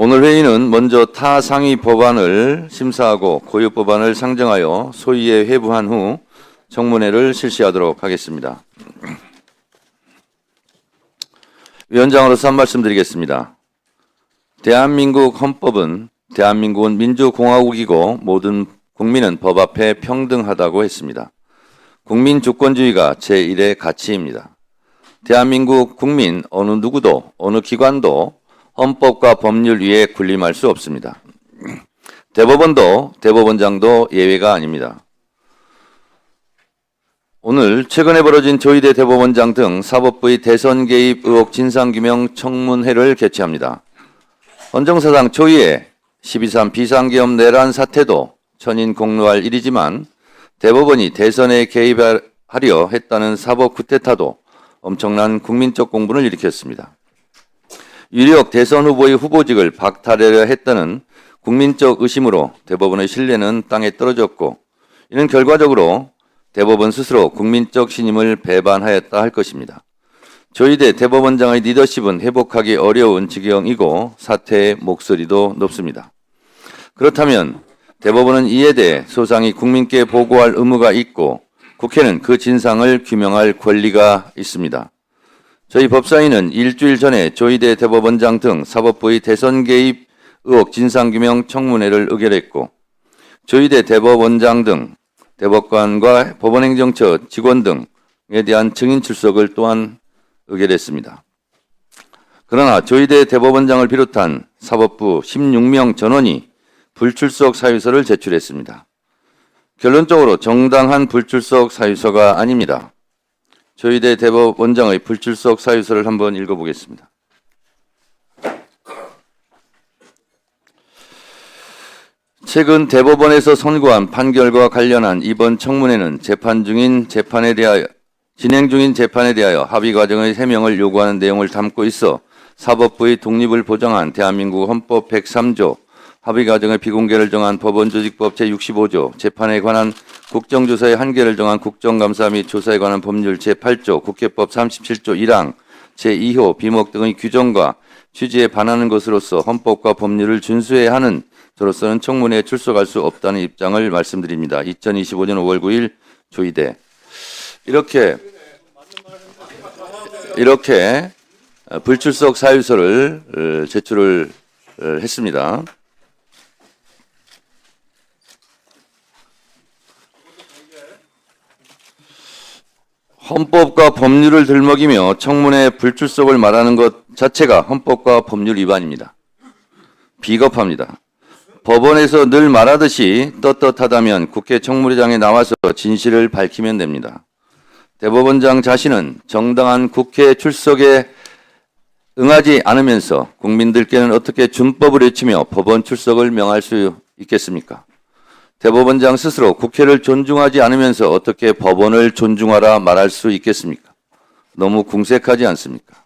오늘 회의는 먼저 타 상위 법안을 심사하고 고유 법안을 상정하여 소위에 회부한 후 청문회를 실시하도록 하겠습니다. 위원장으로서 한 말씀 드리겠습니다. 대한민국 헌법은 대한민국은 민주공화국이고 모든 국민은 법 앞에 평등하다고 했습니다. 국민주권주의가 제1의 가치입니다. 대한민국 국민 어느 누구도 어느 기관도 헌법과 법률 위에 군림할 수 없습니다. 대법원도 대법원장도 예외가 아닙니다. 오늘 최근에 벌어진 조희대 대법원장 등 사법부의 대선 개입 의혹 진상규명 청문회를 개최합니다. 헌정사상 초유의 12.3 비상계엄 내란 사태도 천인공노할 일이지만 대법원이 대선에 개입하려 했다는 사법 쿠데타도 엄청난 국민적 공분을 일으켰습니다. 유력 대선 후보의 후보직을 박탈하려 했다는 국민적 의심으로 대법원의 신뢰는 땅에 떨어졌고 이는 결과적으로 대법원 스스로 국민적 신임을 배반하였다 할 것입니다. 조희대 대법원장의 리더십은 회복하기 어려운 지경이고 사퇴의 목소리도 높습니다. 그렇다면 대법원은 이에 대해 소상히 국민께 보고할 의무가 있고 국회는 그 진상을 규명할 권리가 있습니다. 저희 법사위는 일주일 전에 조희대 대법원장 등 사법부의 대선 개입 의혹 진상규명 청문회를 의결했고 조희대 대법원장 등 대법관과 법원행정처 직원 등에 대한 증인 출석을 또한 의결했습니다. 그러나 조희대 대법원장을 비롯한 사법부 16명 전원이 불출석 사유서를 제출했습니다. 결론적으로 정당한 불출석 사유서가 아닙니다. 조희대 대법원장의 불출석 사유서를 한번 읽어보겠습니다. 최근 대법원에서 선고한 판결과 관련한 이번 청문회는 진행 중인 재판에 대하여 합의 과정의 해명을 요구하는 내용을 담고 있어 사법부의 독립을 보장한 대한민국 헌법 103조, 합의 과정의 비공개를 정한 법원조직법 제65조, 재판에 관한 국정조사의 한계를 정한 국정감사 및 조사에 관한 법률 제8조, 국회법 37조 1항, 제2호, 비목 등의 규정과 취지에 반하는 것으로서 헌법과 법률을 준수해야 하는 저로서는 청문회에 출석할 수 없다는 입장을 말씀드립니다. 2025년 5월 9일 조희대. 이렇게 불출석 사유서를 제출을 했습니다. 헌법과 법률을 들먹이며 청문회 불출석을 말하는 것 자체가 헌법과 법률 위반입니다. 비겁합니다. 법원에서 늘 말하듯이 떳떳하다면 국회 청문회장에 나와서 진실을 밝히면 됩니다. 대법원장 자신은 정당한 국회 출석에 응하지 않으면서 국민들께는 어떻게 준법을 외치며 법원 출석을 명할 수 있겠습니까? 대법원장 스스로 국회를 존중하지 않으면서 어떻게 법원을 존중하라 말할 수 있겠습니까? 너무 궁색하지 않습니까?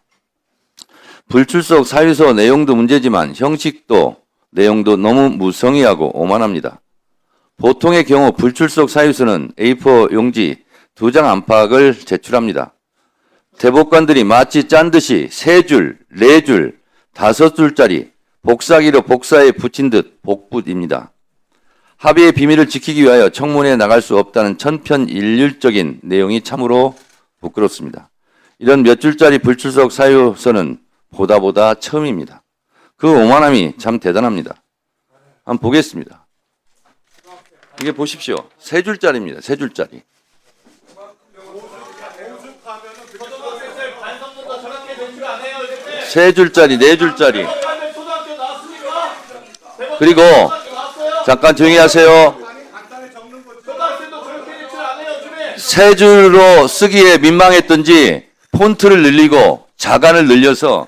불출석 사유서 내용도 문제지만 형식도 내용도 너무 무성의하고 오만합니다. 보통의 경우 불출석 사유서는 A4 용지 2장 안팎을 제출합니다. 대법관들이 마치 짠 듯이 3줄, 4줄, 5줄짜리 복사기로 복사에 붙인 듯 복붙입니다. 합의의 비밀을 지키기 위하여 청문회에 나갈 수 없다는 천편일률적인 내용이 참으로 부끄럽습니다. 이런 몇 줄짜리 불출석 사유서는 보다 처음입니다. 그 오만함이 참 대단합니다. 한번 보겠습니다. 이게 보십시오. 3줄짜리입니다. 3줄짜리. 3줄짜리, 4줄짜리. 그리고 잠깐 조용히 하세요. 3줄로 쓰기에 민망했던지 폰트를 늘리고 자간을 늘려서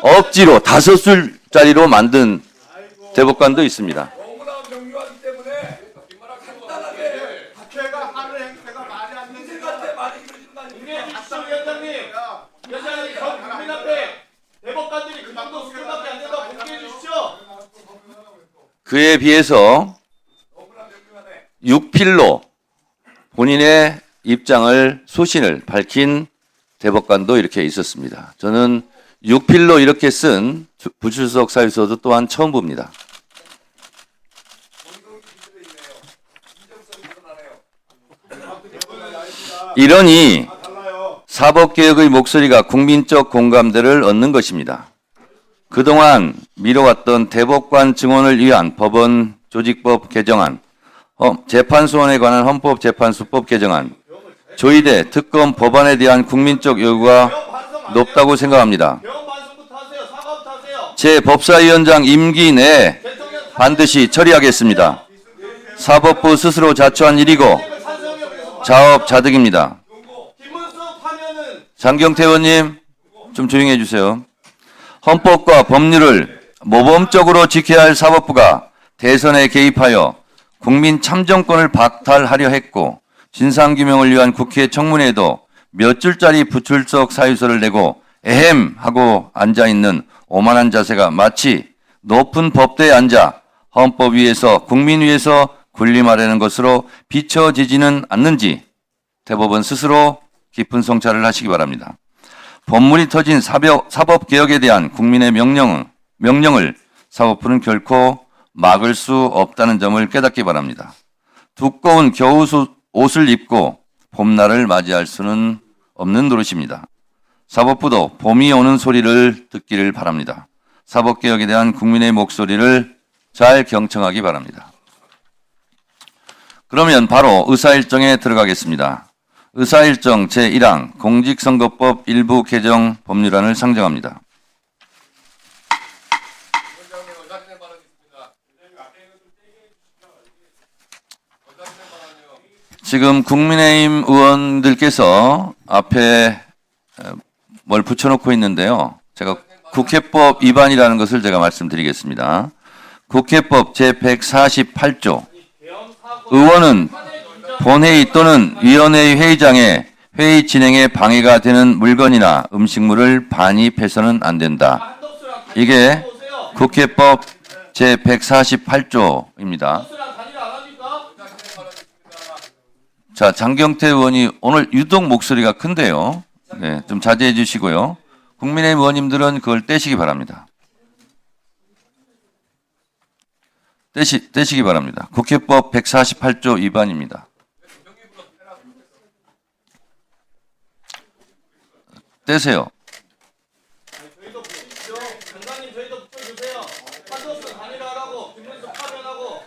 억지로 5줄짜리로 만든 대법관도 있습니다. 그에 비해서 6필로 본인의 입장을 소신을 밝힌 대법관도 이렇게 있었습니다. 저는 6필로 이렇게 쓴 부출석 사유서도 또한 처음 봅니다. 이러니 사법개혁의 목소리가 국민적 공감대를 얻는 것입니다. 그동안 미뤄왔던 대법관 증원을 위한 법원 조직법 개정안, 재판소원에 관한 헌법재판소법 개정안, 조의대 특검 법안에 대한 국민적 요구가 높다고 생각합니다. 제 법사위원장 임기 내에 반드시 처리하겠습니다. 사법부 스스로 자초한 일이고 자업자득입니다. 장경태 의원님 좀 조용히 해주세요. 헌법과 법률을 모범적으로 지켜야 할 사법부가 대선에 개입하여 국민 참정권을 박탈하려 했고 진상규명을 위한 국회 청문회에도 몇 줄짜리 부출석 사유서를 내고 에헴 하고 앉아있는 오만한 자세가 마치 높은 법대에 앉아 헌법 위에서 국민 위에서 군림하려는 것으로 비춰지지는 않는지 대법원 스스로 깊은 성찰을 하시기 바랍니다. 법물이 터진 사법개혁에 대한 국민의 명령을 사법부는 결코 막을 수 없다는 점을 깨닫기 바랍니다. 두꺼운 겨울옷을 입고 봄날을 맞이할 수는 없는 노릇입니다. 사법부도 봄이 오는 소리를 듣기를 바랍니다. 사법개혁에 대한 국민의 목소리를 잘 경청하기 바랍니다. 그러면 바로 의사일정에 들어가겠습니다. 의사일정 제1항 공직선거법 일부 개정 법률안을 상정합니다. 지금 국민의힘 의원들께서 앞에 뭘 붙여놓고 있는데요. 제가 국회법 위반이라는 것을 제가 말씀드리겠습니다. 국회법 제148조 의원은 본회의 또는 위원회의 회의장에 회의 진행에 방해가 되는 물건이나 음식물을 반입해서는 안 된다. 이게 국회법 제148조입니다. 자, 장경태 의원이 오늘 유독 목소리가 큰데요. 네, 좀 자제해 주시고요. 국민의힘 의원님들은 그걸 떼시기 바랍니다. 떼시기 바랍니다. 국회법 148조 위반입니다. 떼세요. 장관님 저희도 붙여주세요. 판독수 단일화하고 김문수 파면하고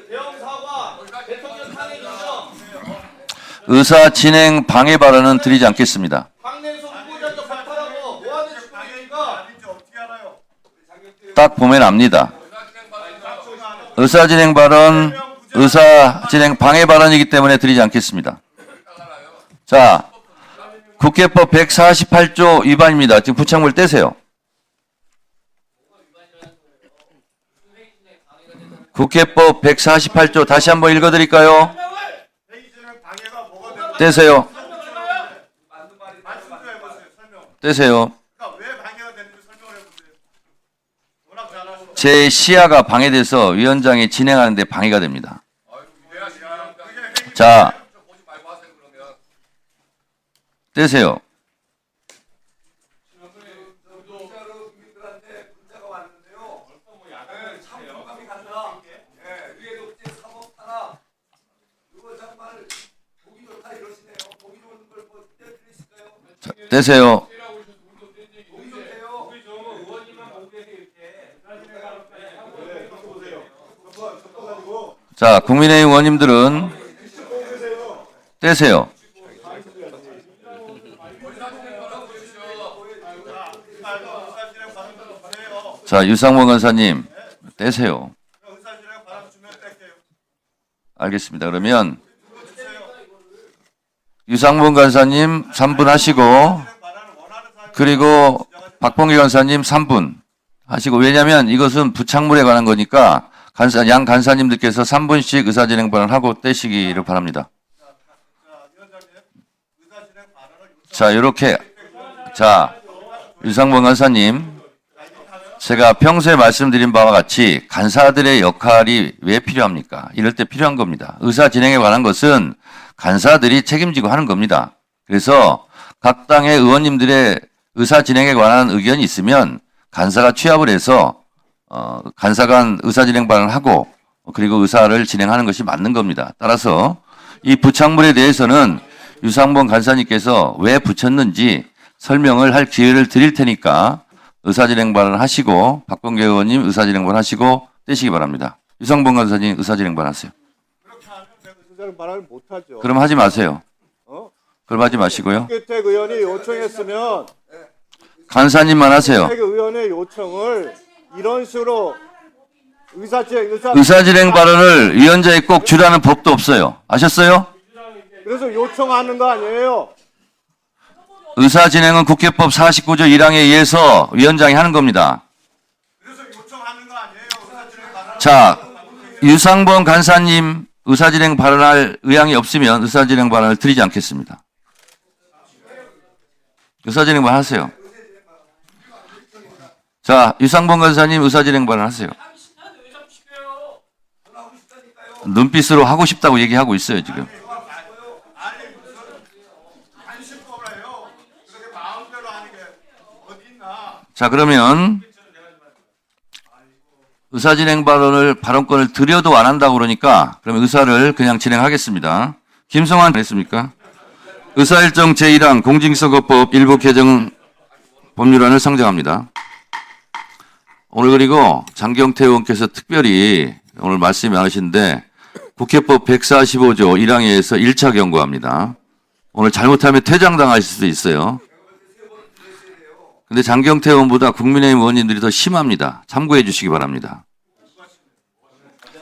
대형 사과 대통령 탄핵 인정. 의사 진행 방해 발언은 드리지 않겠습니다. 황내수 후보자도 박탈하고 뭐 하는 식입니까? 딱 보면 압니다. 의사 진행 발언, 의사 진행 방해 발언이기 때문에 드리지 않겠습니다. 자, 국회법 148조 위반입니다. 지금 부착물 떼세요. 국회법 148조 다시 한번 읽어드릴까요? 떼세요. 떼세요. 제 시야가 방해돼서 위원장이 진행하는데 방해가 됩니다. 자, 떼세요. 자, 떼세요. 자, 국민의힘 의원님들은 떼세요. 자, 유상범 간사님 떼세요. 알겠습니다. 그러면 유상범 간사님 3분 하시고 그리고 박봉기 간사님 3분 하시고 왜냐하면 이것은 부착물에 관한 거니까 양 간사님들께서 3분씩 의사진행 발언을 하고 떼시기를 바랍니다. 자, 이렇게 자, 유상범 간사님 제가 평소에 말씀드린 바와 같이 간사들의 역할이 왜 필요합니까? 이럴 때 필요한 겁니다. 의사 진행에 관한 것은 간사들이 책임지고 하는 겁니다. 그래서 각 당의 의원님들의 의사 진행에 관한 의견이 있으면 간사가 취합을 해서 간사간 의사 진행 발언을 하고 그리고 의사를 진행하는 것이 맞는 겁니다. 따라서 이 부착물에 대해서는 유상범 간사님께서 왜 붙였는지 설명을 할 기회를 드릴 테니까 의사 진행 발언 하시고 박범계 의원님 의사 진행 발언 하시고 떼시기 바랍니다. 유상범 간사님 의사 진행 발언 하세요. 그렇게 하면 내가 의사를 말을 못하죠. 그럼 하지 마세요. 그럼 하지 마시고요. 김기택 의원이 요청했으면 간사님만 하세요. 김기택 의원의 요청을 이런 식으로 의사 진행 발언을 위원장이 꼭 주라는 법도 없어요. 아셨어요? 그래서 요청하는 거 아니에요? 의사 진행은 국회법 49조 1항에 의해서 위원장이 하는 겁니다. 그래서 요청하는 거 아니에요? 의사 진행 발언. 자, 유상범 간사님 의사 진행 발언할 의향이 없으면 의사 진행 발언을 드리지 않겠습니다. 의사 진행 발언 하세요. 자, 유상범 간사님 의사 진행 발언 하세요. 눈빛으로 하고 싶다고 얘기하고 있어요, 지금. 자, 그러면 의사 진행 발언권을 드려도 안 한다고 그러니까 그러면 의사를 그냥 진행하겠습니다. 김성환 했습니까? 의사일정 제1항 공직선거법 일부 개정 법률안을 상정합니다. 오늘 그리고 장경태 의원께서 특별히 오늘 말씀이 많으신데 국회법 145조 1항에 의해서 1차 경고합니다. 오늘 잘못하면 퇴장당하실 수도 있어요. 근데 장경태 의원보다 국민의힘 의원님들이 더 심합니다. 참고해 주시기 바랍니다.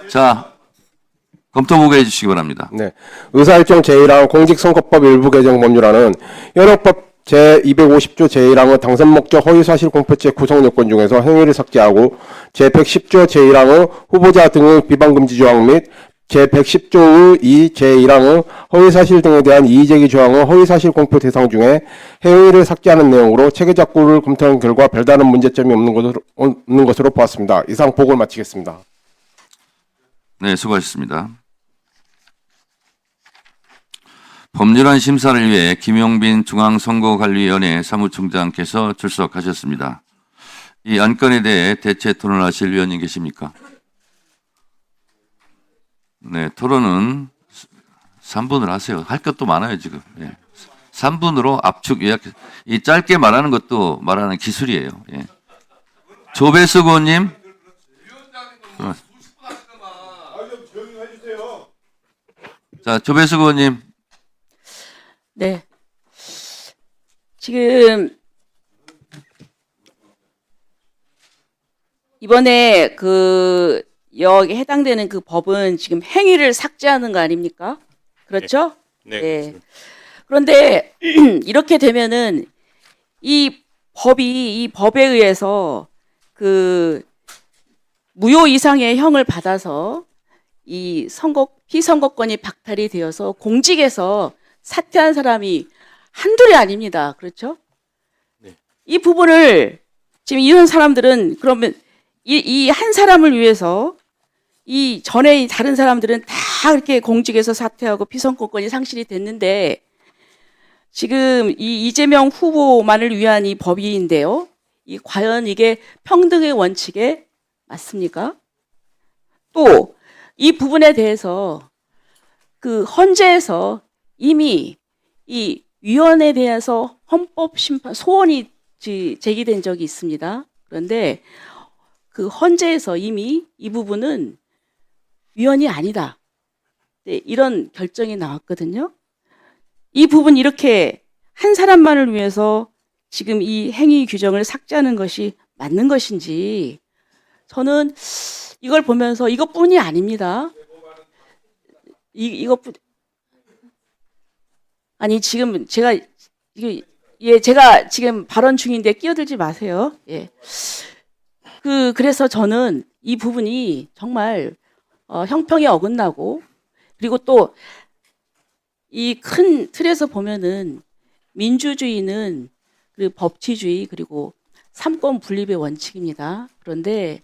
자, 검토보고 해 주시기 바랍니다. 네. 의사일정 제1항 공직선거법 일부 개정 법률안은 현행법 제250조 제1항의 당선 목적 허위사실 공표죄 구성 요건 중에서 행위를 삭제하고 제110조 제1항의 후보자 등의 비방금지 조항 및 제110조의 2 제1항의 허위사실 등에 대한 이의제기 조항의 허위사실 공표 대상 중에 행위를 삭제하는 내용으로 체계작구를 검토한 결과 별다른 문제점이 없는 것으로 보았습니다. 이상 보고를 마치겠습니다. 네, 수고하셨습니다. 법률안 심사를 위해 김용빈 중앙선거관리위원회 사무총장께서 출석하셨습니다. 이 안건에 대해 대체 토론하실 위원님 계십니까? 네, 토론은 3분을 하세요. 할 것도 많아요, 지금. 네. 3분으로 압축 요약, 이 짧게 말하는 것도 말하는 기술이에요. 예. 조배수 의원님. 자, 조배수 의원님. 네. 지금 이번에 여기 해당되는 그 법은 지금 행위를 삭제하는 거 아닙니까? 그렇죠? 네. 네. 그런데 이렇게 되면은 이 법에 의해서 그 무효 이상의 형을 받아서 이 피선거권이 박탈이 되어서 공직에서 사퇴한 사람이 한둘이 아닙니다. 그렇죠? 네. 이 부분을 지금 이런 사람들은 그러면 이 한 사람을 위해서 이 전에 다른 사람들은 다 이렇게 공직에서 사퇴하고 피선거권이 상실이 됐는데 지금 이 이재명 후보만을 위한 이 법인데요. 과연 이게 평등의 원칙에 맞습니까? 또 이 부분에 대해서 그 헌재에서 이미 이 위원에 대해서 헌법심판 소원이 제기된 적이 있습니다. 그런데 그 헌재에서 이미 이 부분은 위헌이 아니다. 네, 이런 결정이 나왔거든요. 이 부분 이렇게 한 사람만을 위해서 지금 이 행위 규정을 삭제하는 것이 맞는 것인지 저는 이걸 보면서 이것뿐이 아닙니다. 이것뿐 아니 지금 제가 지금 발언 중인데 끼어들지 마세요. 예. 그래서 저는 이 부분이 정말 형평에 어긋나고 그리고 또 이 큰 틀에서 보면은 민주주의는 그 법치주의 그리고 삼권 분립의 원칙입니다. 그런데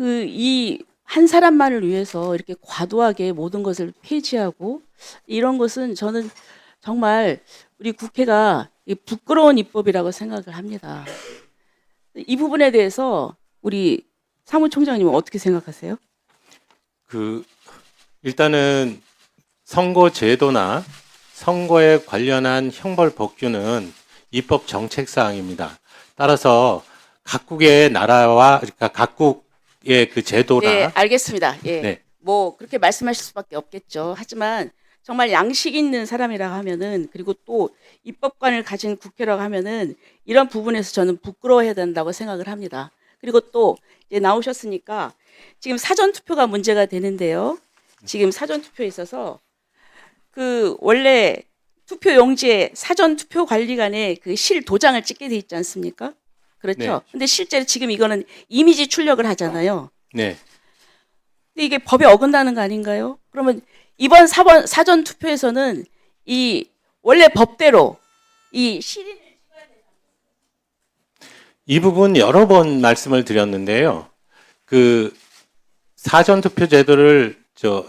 이 한 사람만을 위해서 이렇게 과도하게 모든 것을 폐지하고 이런 것은 저는 정말 우리 국회가 이 부끄러운 입법이라고 생각을 합니다. 이 부분에 대해서 우리 사무총장님은 어떻게 생각하세요? 일단은 선거 제도나 선거에 관련한 형벌 법규는 입법 정책 사항입니다. 따라서 각국의 나라와 그러니까 각국의 그 제도나 네, 알겠습니다. 예. 네. 뭐 그렇게 말씀하실 수밖에 없겠죠. 하지만 정말 양식 있는 사람이라고 하면은, 그리고 또 입법관을 가진 국회라고 하면은 이런 부분에서 저는 부끄러워해야 된다고 생각을 합니다. 그리고 또 이제 나오셨으니까 지금 사전 투표가 문제가 되는데요. 지금 사전 투표에 있어서 그 원래 투표 용지에 사전 투표 관리관의 그 실 도장을 찍게 돼 있지 않습니까? 그렇죠. 네. 근데 실제로 지금 이거는 이미지 출력을 하잖아요. 네. 근데 이게 법에 어긋나는 거 아닌가요? 그러면 이번 사전 투표에서는 이 원래 법대로 이 실인 이 부분 여러 번 말씀을 드렸는데요. 그 사전 투표 제도를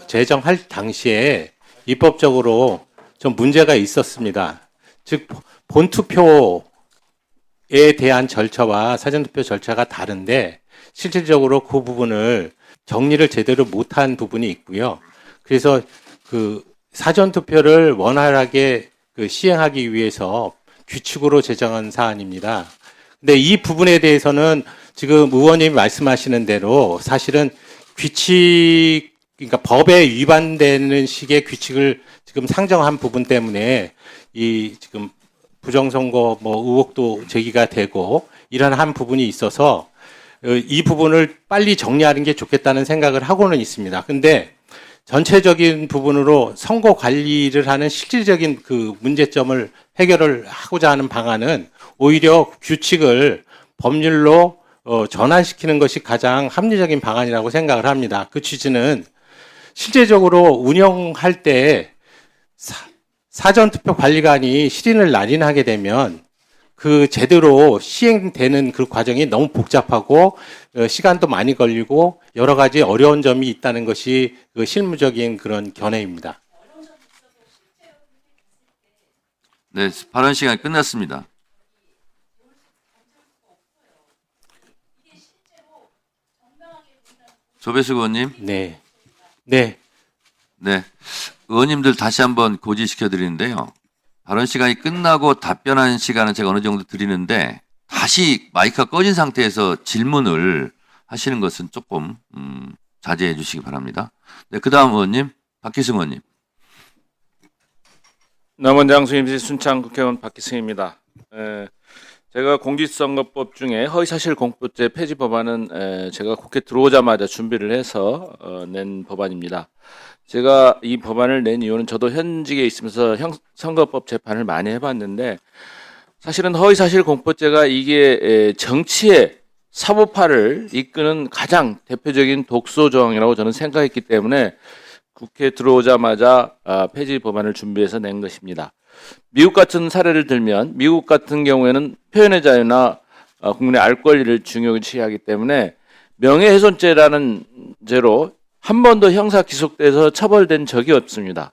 제정할 당시에 입법적으로 좀 문제가 있었습니다. 즉 본투표에 대한 절차와 사전 투표 절차가 다른데 실질적으로 그 부분을 정리를 제대로 못한 부분이 있고요. 그래서 그 사전 투표를 원활하게 시행하기 위해서 규칙으로 제정한 사안입니다. 근데 이 부분에 대해서는 지금 의원님이 말씀하시는 대로 사실은 그러니까 법에 위반되는 식의 규칙을 지금 상정한 부분 때문에 이 지금 부정선거 의혹도 제기가 되고 이런 한 부분이 있어서 이 부분을 빨리 정리하는 게 좋겠다는 생각을 하고는 있습니다. 근데 전체적인 부분으로 선거 관리를 하는 실질적인 그 문제점을 해결을 하고자 하는 방안은 오히려 규칙을 법률로 전환시키는 것이 가장 합리적인 방안이라고 생각을 합니다. 그 취지는 실제적으로 운영할 때 사전투표 관리관이 실인을 날인하게 되면 그 제대로 시행되는 그 과정이 너무 복잡하고 시간도 많이 걸리고 여러 가지 어려운 점이 있다는 것이 그 실무적인 그런 견해입니다. 네, 발언 시간이 끝났습니다. 조배수 의원님. 네. 네. 네. 의원님들 다시 한번 고지시켜 드리는데요. 발언 시간이 끝나고 답변하는 시간은 제가 어느 정도 드리는데 다시 마이크가 꺼진 상태에서 질문을 하시는 것은 조금 자제해 주시기 바랍니다. 네, 그다음 의원님, 박기승 의원님. 남원장 수임시 순창 국회의원 박기승입니다. 제가 공직선거법 중에 허위사실 공표죄 폐지 법안은 제가 국회 들어오자마자 준비를 해서 낸 법안입니다. 제가 이 법안을 낸 이유는 저도 현직에 있으면서 선거법 재판을 많이 해봤는데 사실은 허위사실 공표죄가 이게 정치의 사법화를 이끄는 가장 대표적인 독소 조항이라고 저는 생각했기 때문에 국회에 들어오자마자 폐지 법안을 준비해서 낸 것입니다. 미국 같은 사례를 들면 미국 같은 경우에는 표현의 자유나 국민의 알 권리를 중요시 하기 때문에 명예훼손죄라는 죄로 한 번도 형사 기소돼서 처벌된 적이 없습니다.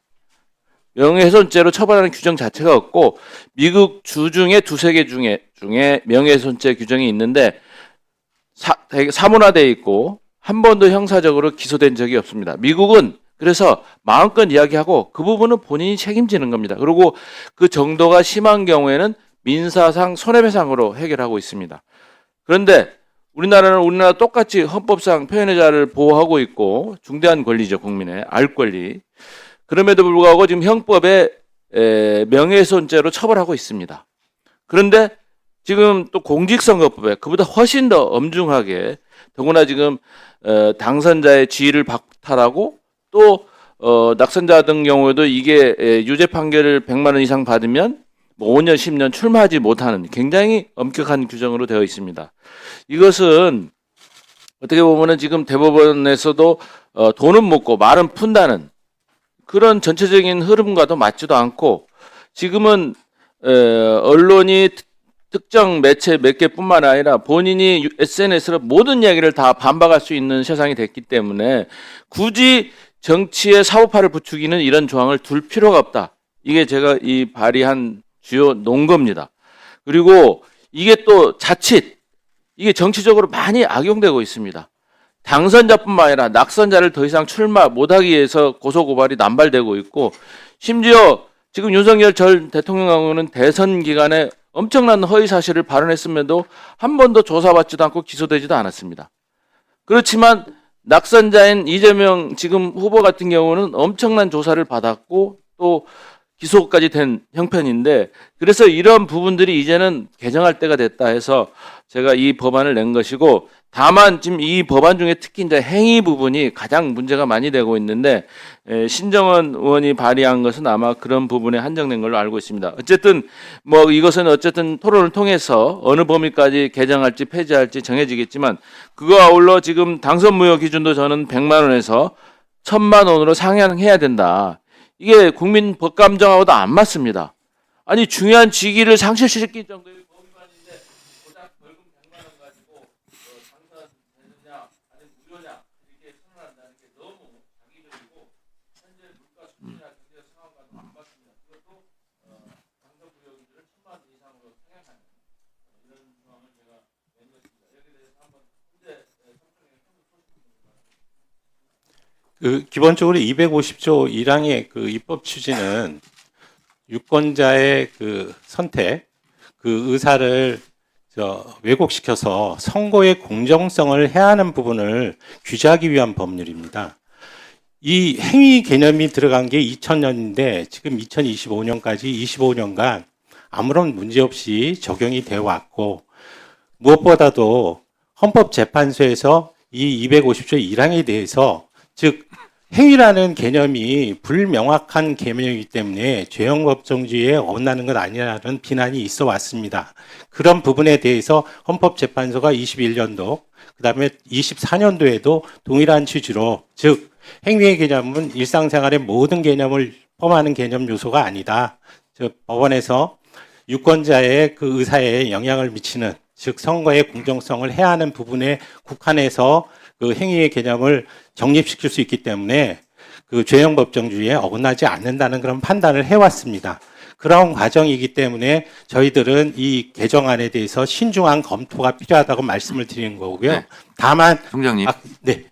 명예훼손죄로 처벌하는 규정 자체가 없고 미국 주 중에 두세 개 중에 명예훼손죄 규정이 있는데 되게 사문화되어 있고 한 번도 형사적으로 기소된 적이 없습니다. 미국은 그래서 마음껏 이야기하고 그 부분은 본인이 책임지는 겁니다. 그리고 그 정도가 심한 경우에는 민사상 손해배상으로 해결하고 있습니다. 그런데 우리나라는 우리나라 똑같이 헌법상 표현의 자유를 보호하고 있고 중대한 권리죠. 국민의 알 권리. 그럼에도 불구하고 지금 형법에 명예훼손죄로 처벌하고 있습니다. 그런데 지금 또 공직선거법에 그보다 훨씬 더 엄중하게 더구나 지금 당선자의 지위를 박탈하고 또 낙선자 같은 경우에도 이게 유죄 판결을 100만 원 이상 받으면 5년, 10년 출마하지 못하는 굉장히 엄격한 규정으로 되어 있습니다. 이것은 어떻게 보면은 지금 대법원에서도 돈은 묻고 말은 푼다는 그런 전체적인 흐름과도 맞지도 않고 지금은 언론이 특정 매체 몇 개뿐만 아니라 본인이 SNS로 모든 이야기를 다 반박할 수 있는 세상이 됐기 때문에 굳이 정치의 사법화를 부추기는 이런 조항을 둘 필요가 없다. 이게 제가 이 발의한 주요 논거입니다. 그리고 이게 또 자칫 이게 정치적으로 많이 악용되고 있습니다. 당선자뿐만 아니라 낙선자를 더 이상 출마 못하기 위해서 고소고발이 남발되고 있고, 심지어 지금 윤석열 전 대통령하고는 대선 기간에 엄청난 허위 사실을 발언했음에도 한 번도 조사받지도 않고 기소되지도 않았습니다. 그렇지만 낙선자인 이재명 지금 후보 같은 경우는 엄청난 조사를 받았고 또 기소까지 된 형편인데, 그래서 이런 부분들이 이제는 개정할 때가 됐다 해서 제가 이 법안을 낸 것이고, 다만 지금 이 법안 중에 특히 이제 행위 부분이 가장 문제가 많이 되고 있는데, 신정원 의원이 발의한 것은 아마 그런 부분에 한정된 걸로 알고 있습니다. 어쨌든 뭐 이것은 어쨌든 토론을 통해서 어느 범위까지 개정할지 폐지할지 정해지겠지만, 그거 아울러 지금 당선 무효 기준도 저는 100만 원에서 1000만 원으로 상향해야 된다. 이게 국민 법감정하고도 안 맞습니다. 아니 중요한 직위를 상실시킬 정도의 법위반인데 고작 벌금 100만 원 가지고 당선되느냐 아니면 무효냐 이렇게 선언한다는 게 너무 자기적이고 현재 물가 수준이나 경제 상황과도 안 맞습니다. 그것도 당선 무효 기준을 1000만 원 이상으로 상향하는 이런 상황을 제가 낸 것입니다. 여기에 대해서 한번 현재 성평의 현재 소식입니다. 기본적으로 250조 1항의 그 입법 취지는 유권자의 그 선택, 그 의사를 왜곡시켜서 선거의 공정성을 해하는 부분을 규제하기 위한 법률입니다. 이 행위 개념이 들어간 게 2000년인데 지금 2025년까지 25년간 아무런 문제 없이 적용이 되어 왔고, 무엇보다도 헌법재판소에서 이 250조 1항에 대해서, 즉 행위라는 개념이 불명확한 개념이기 때문에 죄형 법정주의에 어긋나는 것 아니라는 비난이 있어 왔습니다. 그런 부분에 대해서 헌법재판소가 21년도, 그다음에 24년도에도 동일한 취지로, 즉 행위의 개념은 일상생활의 모든 개념을 포함하는 개념 요소가 아니다. 즉 법원에서 유권자의 그 의사에 영향을 미치는, 즉 선거의 공정성을 해하는 부분에 국한해서 그 행위의 개념을 정립시킬 수 있기 때문에 그 죄형 법정주의에 어긋나지 않는다는 그런 판단을 해왔습니다. 그런 과정이기 때문에 저희들은 이 개정안에 대해서 신중한 검토가 필요하다고 말씀을 드리는 거고요. 네. 다만 총장님, 네.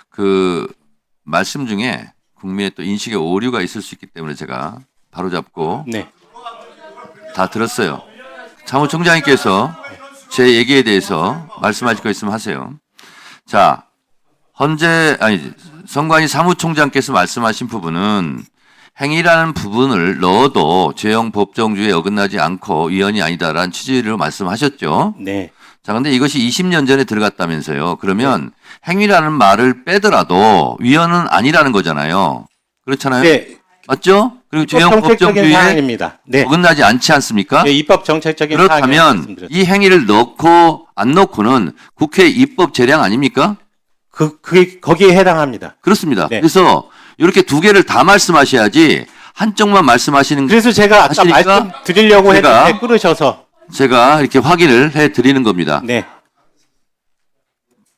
그 말씀 중에 국민의 또 인식의 오류가 있을 수 있기 때문에 제가 바로잡고 네. 다 들었어요. 사무총장님께서 제 얘기에 대해서 말씀하실 거 있으면 하세요. 자, 선관위 사무총장께서 말씀하신 부분은 행위라는 부분을 넣어도 죄형 법정주의에 어긋나지 않고 위헌이 아니다라는 취지를 말씀하셨죠. 네. 자, 근데 이것이 20년 전에 들어갔다면서요. 그러면 행위라는 말을 빼더라도 위헌은 아니라는 거잖아요. 그렇잖아요. 네. 맞죠? 그리고 죄형 정책적인 법정주의에 사항입니다. 네. 어긋나지 않지 않습니까? 네, 입법 정책적인 사항을 그렇다면 말씀드렸습니다. 이 행위를 넣고 안 넣고는 국회 입법 재량 아닙니까? 그게 거기에 해당합니다. 그렇습니다. 네. 그래서 이렇게 두 개를 다 말씀하셔야지 한쪽만 말씀하시는 그래서 제가 아까 하시니까 말씀드리려고 제가 했는데 끊으셔서. 제가 이렇게 확인을 해 드리는 겁니다. 네.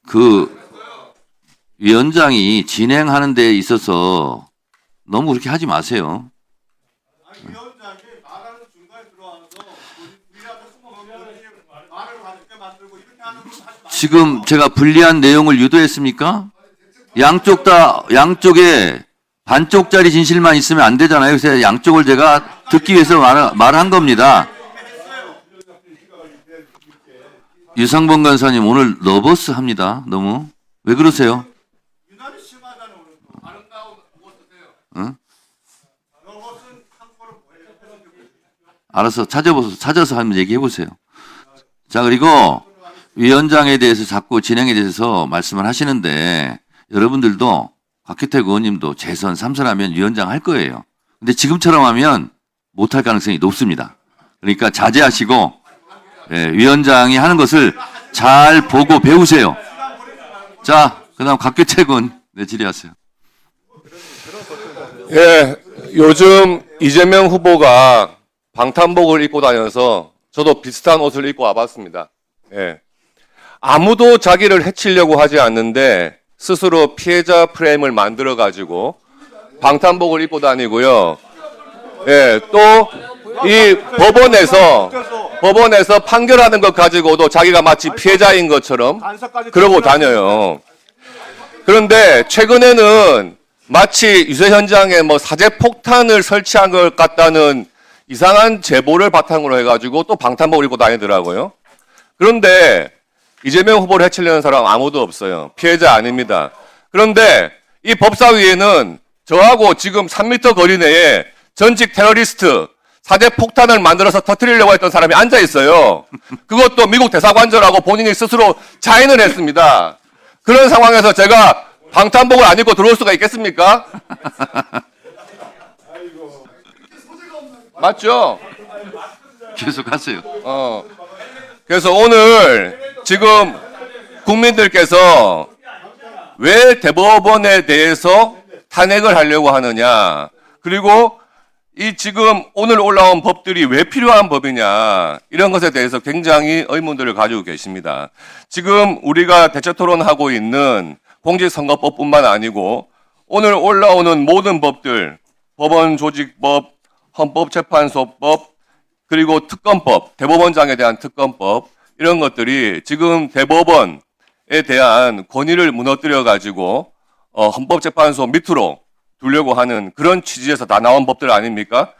그 위원장이 진행하는 데 있어서 너무 그렇게 하지 마세요. 위원장이 말하는 중간에 들어와서 우리라도 말을 가볍게 만들고 이렇게 하는 건 하지 마. 지금 제가 불리한 내용을 유도했습니까? 양쪽에 반쪽짜리 진실만 있으면 안 되잖아요. 그래서 양쪽을 제가 듣기 위해서 말한 겁니다. 유상범 간사님 오늘 너버스 합니다. 너무. 왜 그러세요? 유난히 심하다는 오늘 아름다운 무엇 쓰세요? 응? 로봇은 한국어로 뭐예요? 알아서 찾아서 한번 얘기해 보세요. 자, 그리고 위원장에 대해서 자꾸 진행에 대해서 말씀을 하시는데 여러분들도 곽규택 의원님도 재선 3선 하면 위원장 할 거예요. 근데 지금처럼 하면 못할 가능성이 높습니다. 그러니까 자제하시고 위원장이 하는 것을 잘 보고 배우세요. 자, 그다음 곽규택 의원 질의하세요. 예, 요즘 이재명 후보가 방탄복을 입고 다녀서 저도 비슷한 옷을 입고 와봤습니다. 예. 아무도 자기를 해치려고 하지 않는데 스스로 피해자 프레임을 만들어가지고 방탄복을 입고 다니고요. 예, 또 이 법원에서 판결하는 것 가지고도 자기가 마치 피해자인 것처럼 단서까지 그러고 다녀요. 그런데 최근에는 마치 유세 현장에 뭐 사제 폭탄을 설치한 것 같다는 이상한 제보를 바탕으로 해가지고 또 방탄복을 입고 다니더라고요. 그런데 이재명 후보를 해치려는 사람 아무도 없어요. 피해자 아닙니다. 그런데 이 법사위에는 저하고 지금 3m 거리 내에 전직 테러리스트 사제 폭탄을 만들어서 터뜨리려고 했던 사람이 앉아 있어요. 그것도 미국 대사관절하고 본인이 스스로 자인을 했습니다. 그런 상황에서 제가 방탄복을 안 입고 들어올 수가 있겠습니까? 맞죠? 계속하세요. 그래서 오늘 지금 국민들께서 왜 대법원에 대해서 탄핵을 하려고 하느냐, 그리고 이 지금 오늘 올라온 법들이 왜 필요한 법이냐, 이런 것에 대해서 굉장히 의문들을 가지고 계십니다. 지금 우리가 대체 토론하고 있는 공직선거법뿐만 아니고 오늘 올라오는 모든 법들, 법원조직법, 헌법재판소법, 그리고 특검법, 대법원장에 대한 특검법, 이런 것들이 지금 대법원에 대한 권위를 무너뜨려 가지고 헌법재판소 밑으로 두려고 하는 그런 취지에서 다 나온 법들 아닙니까?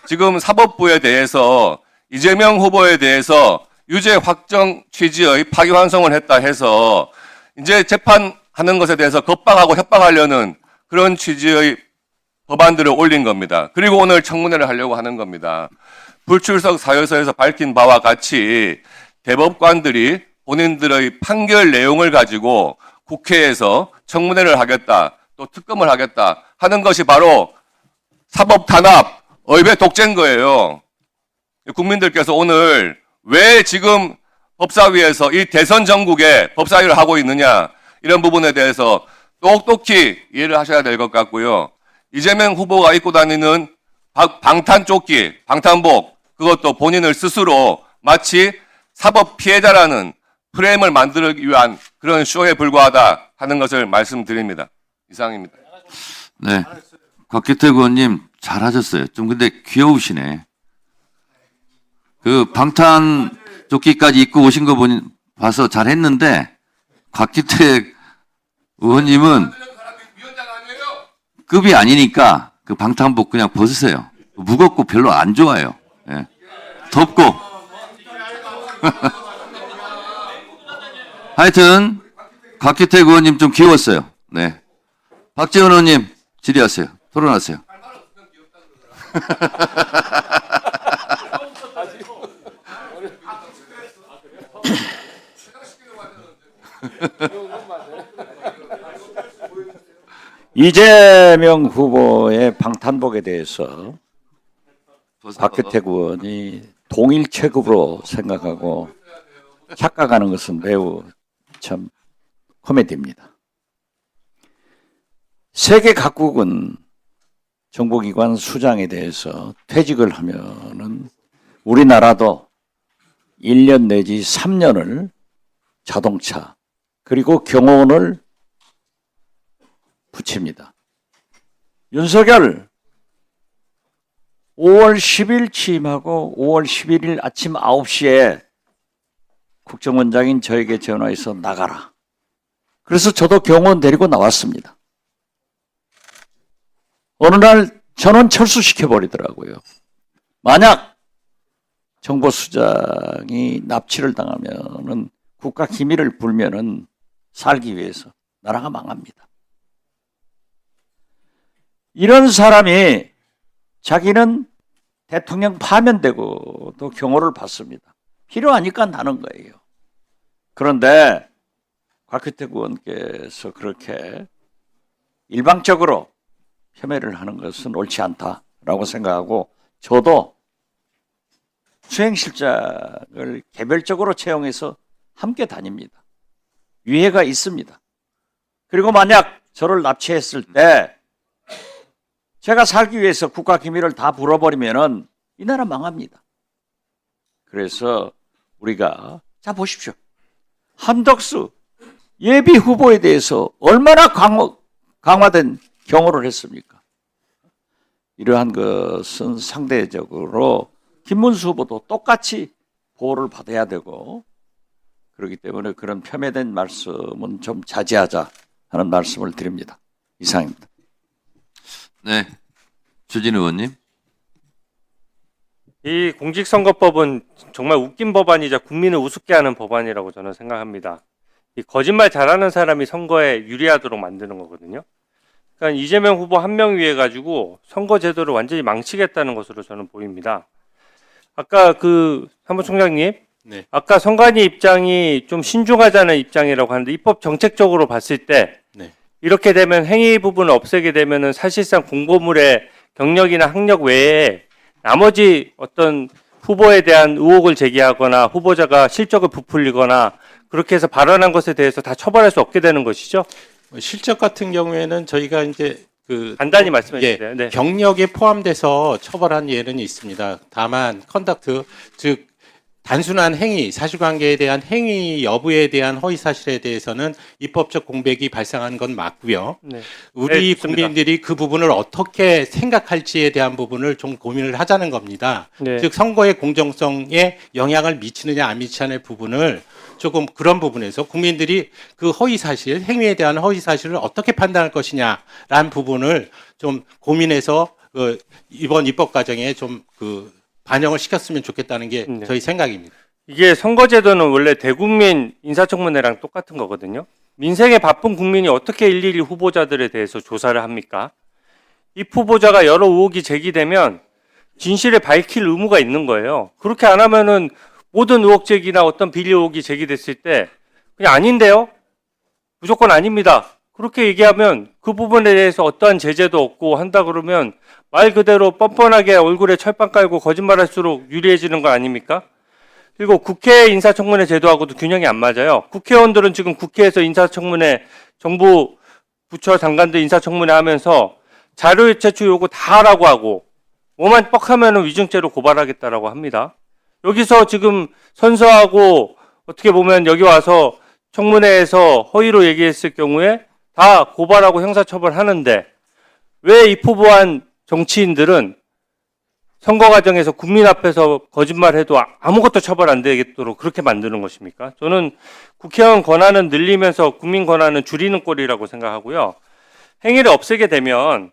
지금 사법부에 대해서 이재명 후보에 대해서 유죄 확정 취지의 파기환송을 했다 해서 이제 재판하는 것에 대해서 겁박하고 협박하려는 그런 취지의 법안들을 올린 겁니다. 그리고 오늘 청문회를 하려고 하는 겁니다. 불출석 사유서에서 밝힌 바와 같이 대법관들이 본인들의 판결 내용을 가지고 국회에서 청문회를 하겠다, 또 특검을 하겠다 하는 것이 바로 사법 탄압, 의회 독재인 거예요. 국민들께서 오늘 왜 지금 법사위에서 이 대선 전국에 법사위를 하고 있느냐, 이런 부분에 대해서 똑똑히 이해를 하셔야 될 것 같고요. 이재명 후보가 입고 다니는 방탄조끼, 방탄복, 그것도 본인을 스스로 마치 사법 피해자라는 프레임을 만들기 위한 그런 쇼에 불과하다 하는 것을 말씀드립니다. 이상입니다. 네. 곽기태 의원님 잘하셨어요. 좀 근데 귀여우시네. 그 방탄 조끼까지 입고 오신 거 봐서 잘했는데 곽기태 의원님은 급이 아니니까 그 방탄복 그냥 벗으세요. 무겁고 별로 안 좋아요. 예. 덥고. 하여튼 곽기태 의원님 좀 귀여웠어요. 네. 박지원 의원님 질의하세요. 토론하세요. 이재명 후보의 방탄복에 대해서 박기태 의원이 동일 체급으로 생각하고 착각하는 것은 매우 참 코미디입니다. 세계 각국은 정보기관 수장에 대해서 퇴직을 하면은 우리나라도 1년 내지 3년을 자동차 그리고 경호원을 붙입니다. 윤석열 5월 10일 취임하고 5월 11일 아침 9시에 국정원장인 저에게 전화해서 나가라. 그래서 저도 경호원 데리고 나왔습니다. 어느 날 전원 철수시켜버리더라고요. 만약 정보수장이 납치를 당하면은 국가 기밀을 불면은 살기 위해서 나라가 망합니다. 이런 사람이 자기는 대통령 파면되고 또 경호를 받습니다. 필요하니까 하는 거예요. 그런데 곽기태 의원께서 그렇게 일방적으로 폄훼를 하는 것은 옳지 않다라고 생각하고 저도 수행실장을 개별적으로 채용해서 함께 다닙니다. 위해가 있습니다. 그리고 만약 저를 납치했을 때 제가 살기 위해서 국가 기밀을 다 불어버리면은 이 나라 망합니다. 그래서 우리가 자 보십시오. 한덕수 예비 후보에 대해서 얼마나 강화된 경호를 했습니까? 이러한 것은 상대적으로 김문수 후보도 똑같이 보호를 받아야 되고 그렇기 때문에 그런 폄훼된 말씀은 좀 자제하자 하는 말씀을 드립니다. 이상입니다. 네. 주진 의원님. 이 공직선거법은 정말 웃긴 법안이자 국민을 우습게 하는 법안이라고 저는 생각합니다. 이 거짓말 잘하는 사람이 선거에 유리하도록 만드는 거거든요. 그러니까 이재명 후보 한 명 위해 가지고 선거 제도를 완전히 망치겠다는 것으로 저는 보입니다. 아까 그 사무총장님, 네. 아까 선관위 입장이 좀 신중하자는 입장이라고 하는데 입법 정책적으로 봤을 때 네. 이렇게 되면 행위 부분을 없애게 되면은 사실상 공보물의 경력이나 학력 외에 나머지 어떤 후보에 대한 의혹을 제기하거나 후보자가 실적을 부풀리거나 그렇게 해서 발언한 것에 대해서 다 처벌할 수 없게 되는 것이죠. 실적 같은 경우에는 저희가 이제 그 간단히 말씀해 예, 주세요. 네. 경력에 포함돼서 처벌한 예는 있습니다. 다만 컨덕트 즉 단순한 행위, 사실관계에 대한 행위 여부에 대한 허위 사실에 대해서는 입법적 공백이 발생한 건 맞고요. 네. 우리 네, 좋습니다. 국민들이 그 부분을 어떻게 생각할지에 대한 부분을 좀 고민을 하자는 겁니다. 네. 즉 선거의 공정성에 영향을 미치느냐 안 미치느냐의 부분을 조금 그런 부분에서 국민들이 그 허위 사실, 행위에 대한 허위 사실을 어떻게 판단할 것이냐라는 부분을 좀 고민해서 이번 입법 과정에 좀 반영을 시켰으면 좋겠다는 게 네. 저희 생각입니다. 이게 선거제도는 원래 대국민 인사청문회랑 똑같은 거거든요. 민생에 바쁜 국민이 어떻게 일일이 후보자들에 대해서 조사를 합니까? 이 후보자가 여러 의혹이 제기되면 진실을 밝힐 의무가 있는 거예요. 그렇게 안 하면은 모든 의혹 제기나 어떤 비리 의혹이 제기됐을 때 그냥 아닌데요? 무조건 아닙니다. 그렇게 얘기하면 그 부분에 대해서 어떠한 제재도 없고 한다 그러면 말 그대로 뻔뻔하게 얼굴에 철판 깔고 거짓말할수록 유리해지는 거 아닙니까? 그리고 국회 인사청문회 제도하고도 균형이 안 맞아요. 국회의원들은 지금 국회에서 인사청문회, 정부 부처 장관들 인사청문회 하면서 자료 제출 요구 다 하라고 하고 뭐만 뻑하면 위증죄로 고발하겠다라고 합니다. 여기서 지금 선서하고 어떻게 보면 여기 와서 청문회에서 허위로 얘기했을 경우에 다 고발하고 형사처벌하는데 왜 입후보한 정치인들은 선거 과정에서 국민 앞에서 거짓말해도 아무것도 처벌 안 되겠도록 그렇게 만드는 것입니까? 저는 국회의원 권한은 늘리면서 국민 권한은 줄이는 꼴이라고 생각하고요. 행위를 없애게 되면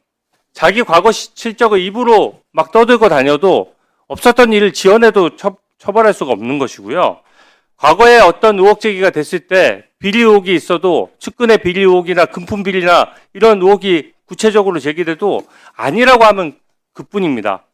자기 과거 실적을 입으로 막 떠들고 다녀도 없었던 일을 지어내도 처벌할 수가 없는 것이고요. 과거에 어떤 의혹 제기가 됐을 때 비리 의혹이 있어도 측근의 비리 의혹이나 금품 비리나 이런 의혹이 구체적으로 제기돼도 아니라고 하면 그뿐입니다.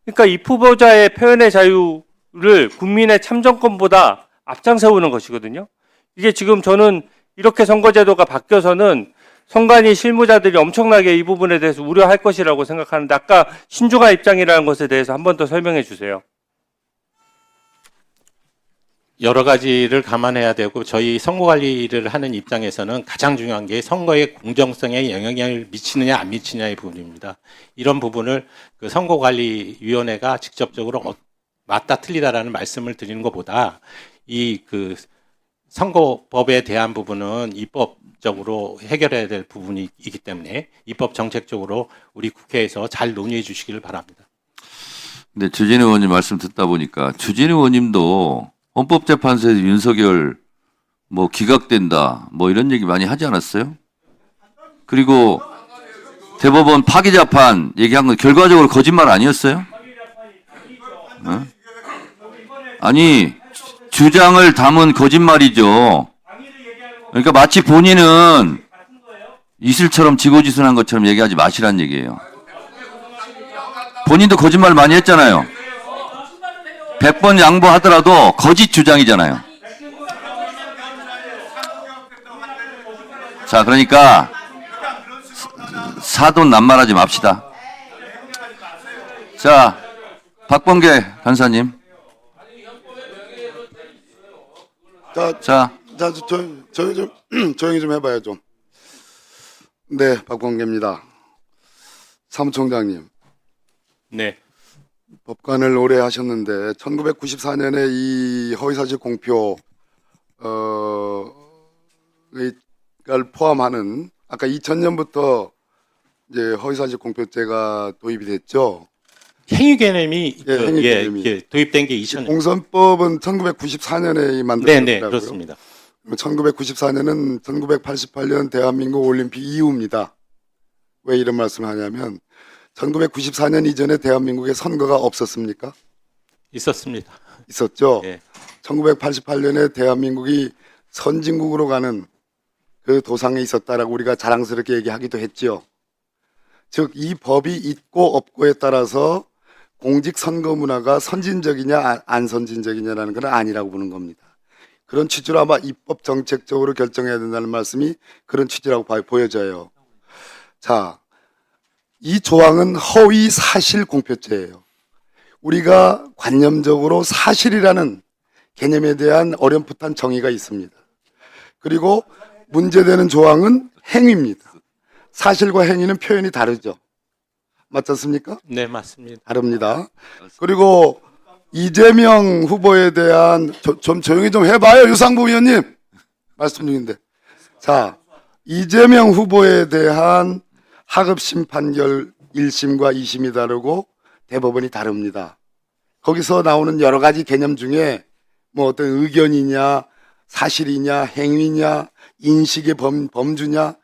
그러니까 이 후보자의 표현의 자유를 국민의 참정권보다 앞장 세우는 것이거든요. 이게 지금 저는 이렇게 선거제도가 바뀌어서는 선관위 실무자들이 엄청나게 이 부분에 대해서 우려할 것이라고 생각하는데 아까 신중한 입장이라는 것에 대해서 한 번 더 설명해 주세요. 여러 가지를 감안해야 되고 저희 선거 관리를 하는 입장에서는 가장 중요한 게 선거의 공정성에 영향을 미치느냐 안 미치느냐의 부분입니다. 이런 부분을 그 선거관리위원회가 직접적으로 맞다 틀리다라는 말씀을 드리는 것보다 이 그 선거법에 대한 부분은 입법적으로 해결해야 될 부분이 있기 때문에 입법 정책적으로 우리 국회에서 잘 논의해 주시기를 바랍니다. 근데 주진 의원님 말씀 듣다 보니까 주진 의원님도 헌법재판소에서 윤석열 뭐 기각된다 뭐 이런 얘기 많이 하지 않았어요? 그리고 대법원 파기재판 얘기한 건 결과적으로 거짓말 아니었어요? 어? 아니 주장을 담은 거짓말이죠. 그러니까 마치 본인은 이슬처럼 지고지순한 것처럼 얘기하지 마시란 얘기예요. 본인도 거짓말 많이 했잖아요. 100번 양보하더라도 거짓 주장이잖아요. 자, 그러니까 사돈 낱말하지 맙시다. 자, 박범계 간사님. 자, 조용히 좀 해봐요 좀. 네, 박범계입니다. 사무총장님. 네. 법관을 오래 하셨는데 1994년에 이 허위사실 공표 를 포함하는 아까 2000년부터 이제 허위사실 공표죄가 도입이 됐죠. 행위 개념이 예, 행위 개념이. 도입된 게 2000년. 공선법은 1994년에 네네 만들어졌더라고요. 그렇습니다. 1994년은 1988년 대한민국 올림픽 이후입니다. 왜 이런 말씀을 하냐면 1994년 이전에 대한민국에 선거가 없었습니까? 있었습니다. 있었죠. 예. 1988년에 대한민국이 선진국으로 가는 그 도상에 있었다라고 우리가 자랑스럽게 얘기하기도 했죠. 즉, 이 법이 있고 없고에 따라서 공직 선거 문화가 선진적이냐 안 선진적이냐라는 건 아니라고 보는 겁니다. 그런 취지로 아마 입법 정책적으로 결정해야 된다는 말씀이 그런 취지라고 보여져요. 자, 이 조항은 허위 사실 공표죄예요. 우리가 관념적으로 사실이라는 개념에 대한 어렴풋한 정의가 있습니다. 그리고 문제되는 조항은 행위입니다. 사실과 행위는 표현이 다르죠. 맞지 않습니까? 네 맞습니다. 다릅니다. 그리고 이재명 후보에 대한 좀 조용히 좀 해봐요, 유상부 의원님. 말씀 중인데. 자, 이재명 후보에 대한 하급심 판결 1심과 2심이 다르고 대법원이 다릅니다. 거기서 나오는 여러 가지 개념 중에 뭐 어떤 의견이냐, 사실이냐, 행위냐, 인식의 범주냐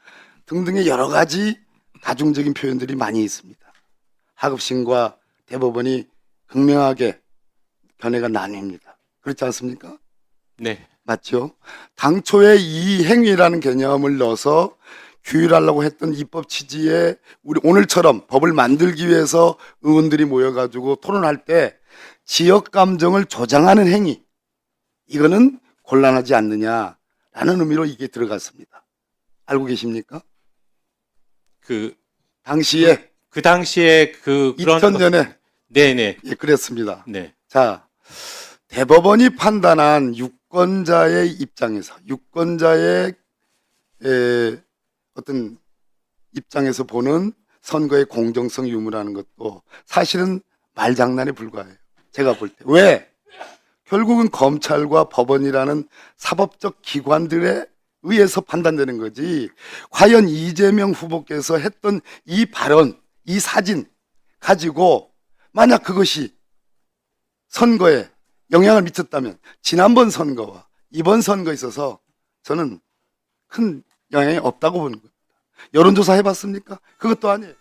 등등의 여러 가지 다중적인 표현들이 많이 있습니다. 하급심과 대법원이 극명하게 견해가 나뉩니다. 그렇지 않습니까? 네. 맞죠? 당초에 이 행위라는 개념을 넣어서 규율하려고 했던 입법 취지에 우리 오늘처럼 법을 만들기 위해서 의원들이 모여가지고 토론할 때 지역 감정을 조장하는 행위, 이거는 곤란하지 않느냐라는 의미로 이게 들어갔습니다. 알고 계십니까? 그 당시에 당시에 그런 2000년에 네네. 예, 그랬습니다. 네. 자, 대법원이 판단한 유권자의 입장에서 유권자의 어떤 입장에서 보는 선거의 공정성 유무라는 것도 사실은 말장난에 불과해요. 제가 볼 때. 왜? 결국은 검찰과 법원이라는 사법적 기관들에 의해서 판단되는 거지. 과연 이재명 후보께서 했던 이 발언, 이 사진 가지고 만약 그것이 선거에 영향을 미쳤다면 지난번 선거와 이번 선거에 있어서 저는 큰 영향이 없다고 보는 겁니다. 여론조사 해봤습니까? 그것도 아니에요.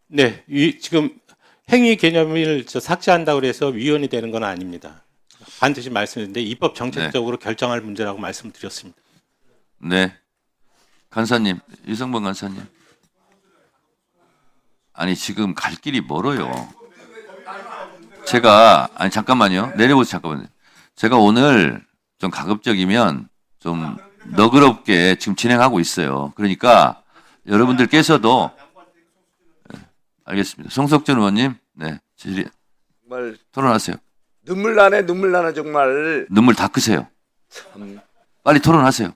네, 지금 행위 개념을 삭제한다고 해서 위헌이 되는 건 아닙니다. 반드시 말씀드렸는데 입법 정책적으로 결정할 문제라고 말씀드렸습니다. 네. 간사님, 이성범 간사님. 아니, 지금 갈 길이 멀어요. 아니, 잠깐만요. 내려보세요, 잠깐만요. 제가 오늘 좀 가급적이면 좀 너그럽게 지금 진행하고 있어요. 그러니까 여러분들께서도 알겠습니다. 송석준 의원님, 네, 정말 토론하세요. 눈물 나네 정말. 눈물 닦으세요. 빨리 토론하세요.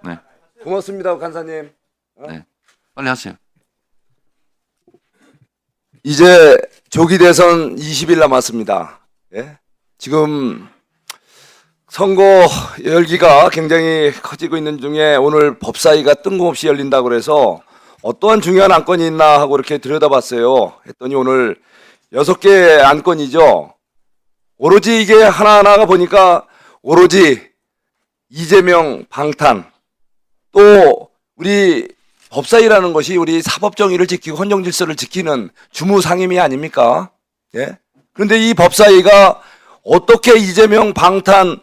네, 고맙습니다 간사님. 네, 빨리 하세요. 이제 조기 대선 20일 남았습니다. 예? 지금 선거 열기가 굉장히 커지고 있는 중에 오늘 법사위가 뜬금없이 열린다고 그래서 어떠한 중요한 안건이 있나 하고 이렇게 들여다봤어요. 했더니 오늘 6개 안건이죠. 오로지 이게 하나하나가 보니까 오로지 이재명 방탄, 또 우리 법사위라는 것이 우리 사법정의를 지키고 헌정질서를 지키는 주무상임위 아닙니까? 예? 그런데 이 법사위가 어떻게 이재명 방탄,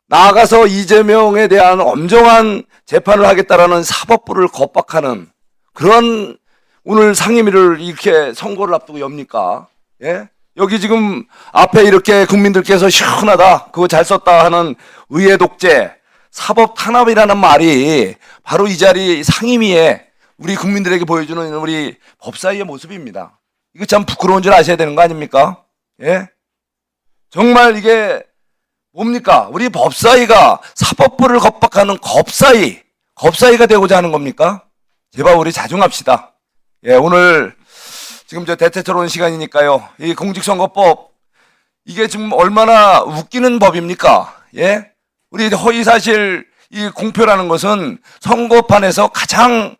나아가서 이재명에 대한 엄정한 재판을 하겠다라는 사법부를 겁박하는 그런 오늘 상임위를 이렇게 선거를 앞두고 엽니까? 예? 여기 지금 앞에 이렇게 국민들께서 시원하다, 그거 잘 썼다 하는 의회 독재, 사법 탄압이라는 말이 바로 이 자리 상임위에 우리 국민들에게 보여주는 우리 법사위의 모습입니다. 이거 참 부끄러운 줄 아셔야 되는 거 아닙니까? 예? 정말 이게 뭡니까? 우리 법사위가 사법부를 겁박하는 겁사위가 되고자 하는 겁니까? 제발 우리 자중합시다. 예, 오늘 지금 저 대체토론 시간이니까요. 이 공직선거법 이게 지금 얼마나 웃기는 법입니까? 예? 우리 허위사실 이 공표라는 것은 선거판에서 가장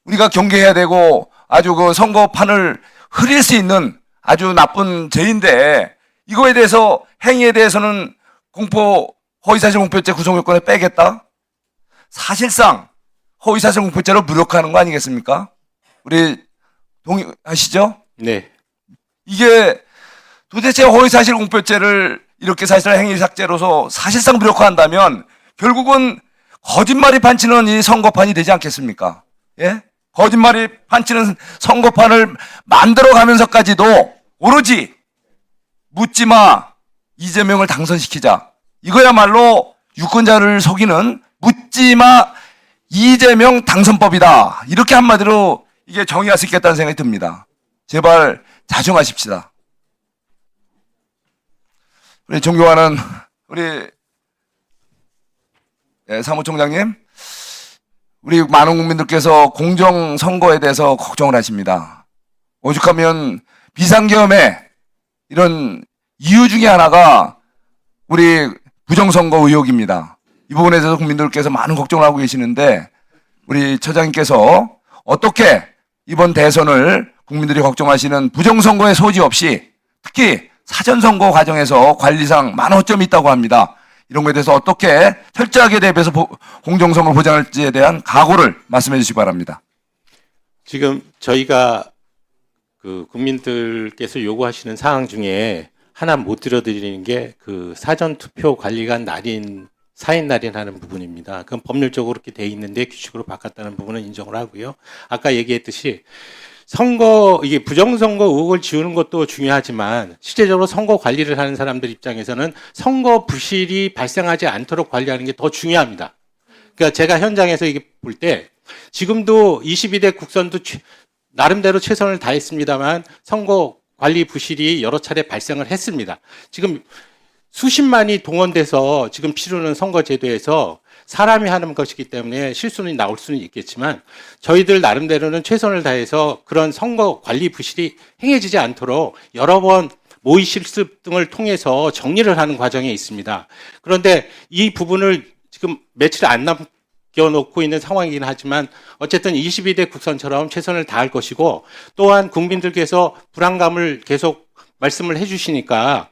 우리가 경계해야 되고 아주 그 선거판을 흐릴 수 있는 아주 나쁜 죄인데 이거에 대해서 행위에 대해서는 허위사실 공표죄 구성요건에 빼겠다? 사실상 허위사실 공표죄로 무력화하는 거 아니겠습니까? 우리 동의하시죠? 네. 이게 도대체 허위사실 공표죄를 이렇게 사실상 행위 삭제로서 사실상 무력화한다면 결국은 거짓말이 판치는 이 선거판이 되지 않겠습니까? 예? 거짓말이 판치는 선거판을 만들어가면서까지도 오로지 묻지마 이재명을 당선시키자. 이거야말로 유권자를 속이는 묻지마 이재명 당선법이다. 이렇게 한마디로 이게 정의할 수 있겠다는 생각이 듭니다. 제발 자중하십시다. 우리 존경하는 우리 사무총장님, 우리 많은 국민들께서 공정선거에 대해서 걱정을 하십니다. 오죽하면 비상계엄의 이런 이유 중에 하나가 우리 부정선거 의혹입니다. 이 부분에 대해서 국민들께서 많은 걱정을 하고 계시는데 우리 처장님께서 어떻게 이번 대선을 국민들이 걱정하시는 부정선거의 소지 없이 특히 사전선거 과정에서 관리상 많은 허점이 있다고 합니다. 이런 것에 대해서 어떻게 철저하게 대비해서 공정성을 보장할지에 대한 각오를 말씀해 주시기 바랍니다. 지금 저희가 그 국민들께서 요구하시는 사항 중에 하나 못 들어드리는 게 그 사전투표 관리관 날인 사인 날인하는 부분입니다. 그건 법률적으로 그렇게 돼 있는데 규칙으로 바꿨다는 부분은 인정을 하고요. 아까 얘기했듯이 선거 이게 부정선거 의혹을 지우는 것도 중요하지만 실제적으로 선거 관리를 하는 사람들 입장에서는 선거 부실이 발생하지 않도록 관리하는 게 더 중요합니다. 그러니까 제가 현장에서 이게 볼 때 지금도 22대 국선도 나름대로 최선을 다했습니다만 선거 관리 부실이 여러 차례 발생을 했습니다. 지금 수십만이 동원돼서 지금 치르는 선거제도에서 사람이 하는 것이기 때문에 실수는 나올 수는 있겠지만 저희들 나름대로는 최선을 다해서 그런 선거 관리 부실이 행해지지 않도록 여러 번 모의 실습 등을 통해서 정리를 하는 과정에 있습니다. 그런데 이 부분을 지금 며칠 안 남겨놓고 있는 상황이긴 하지만 어쨌든 22대 국선처럼 최선을 다할 것이고 또한 국민들께서 불안감을 계속 말씀을 해주시니까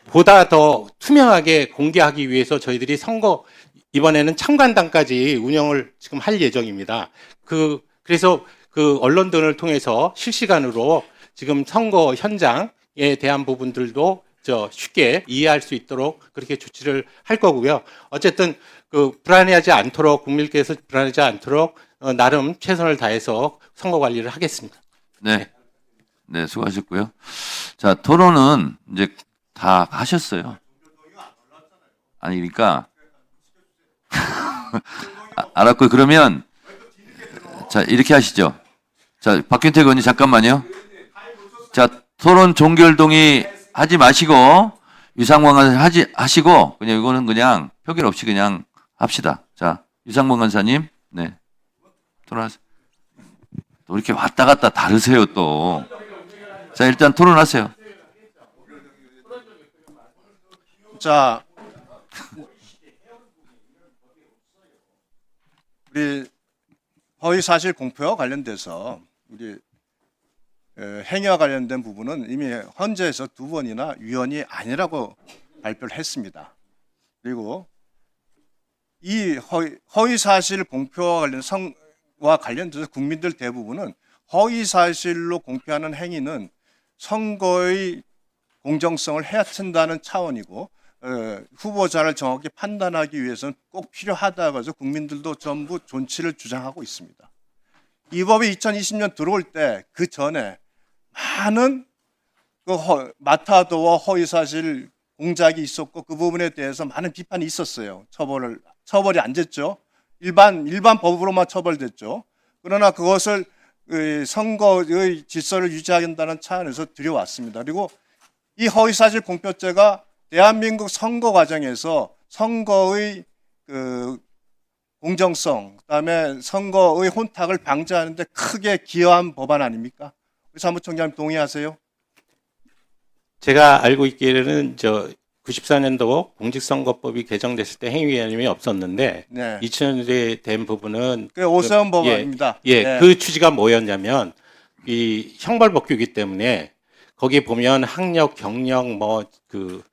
보다 더 투명하게 공개하기 위해서 저희들이 선거 이번에는 참관당까지 운영을 지금 할 예정입니다. 그래서 그 언론 등을 통해서 실시간으로 지금 선거 현장에 대한 부분들도 쉽게 이해할 수 있도록 그렇게 조치를 할 거고요. 어쨌든 그 불안해하지 않도록 국민께서 불안하지 않도록 나름 최선을 다해서 선거 관리를 하겠습니다. 네. 네, 수고하셨고요. 자, 토론은 이제 다 하셨어요. 아니, 그러니까. 알았고요. 그러면, 자, 이렇게 하시죠. 자, 박균택 의원님 잠깐만요. 자, 토론 종결 동의 하지 마시고, 유상범 간사 하시고, 그냥 이거는 그냥 표결 없이 그냥 합시다. 자, 유상범 간사님, 네. 토론하세요. 또 이렇게 왔다 갔다 다르세요, 또. 자, 일단 토론하세요. 자, 우리 허위사실 공표와 관련돼서 우리 행위와 관련된 부분은 이미 헌재에서 2번이나 위헌이 아니라고 발표를 했습니다. 그리고 이 허위사실 공표와 관련돼서 국민들 대부분은 허위사실로 공표하는 행위는 선거의 공정성을 해친다는 차원이고 후보자를 정확히 판단하기 위해서는 꼭 필요하다고 해서 국민들도 전부 존치를 주장하고 있습니다. 이 법이 2020년 들어올 때 그 전에 많은 마타도와 허위사실 공작이 있었고 그 부분에 대해서 많은 비판이 있었어요. 처벌이 안 됐죠. 일반 법으로만 처벌됐죠. 그러나 그것을 선거의 질서를 유지한다는 차원에서 들여왔습니다. 그리고 이 허위사실 공표죄가 대한민국 선거 과정에서 선거의 공정성, 그다음에 선거의 혼탁을 방지하는 데 크게 기여한 법안 아닙니까? 우리 사무총장님 동의하세요? 제가 알고 있기에는 94년도 공직선거법이 개정됐을 때 행위위원님이 없었는데 네. 2000년대에 된 부분은 그 오세훈 법안입니다. 예, 네. 그 취지가 뭐였냐면 이 형벌법규이기 때문에 거기에 보면 학력, 경력, 그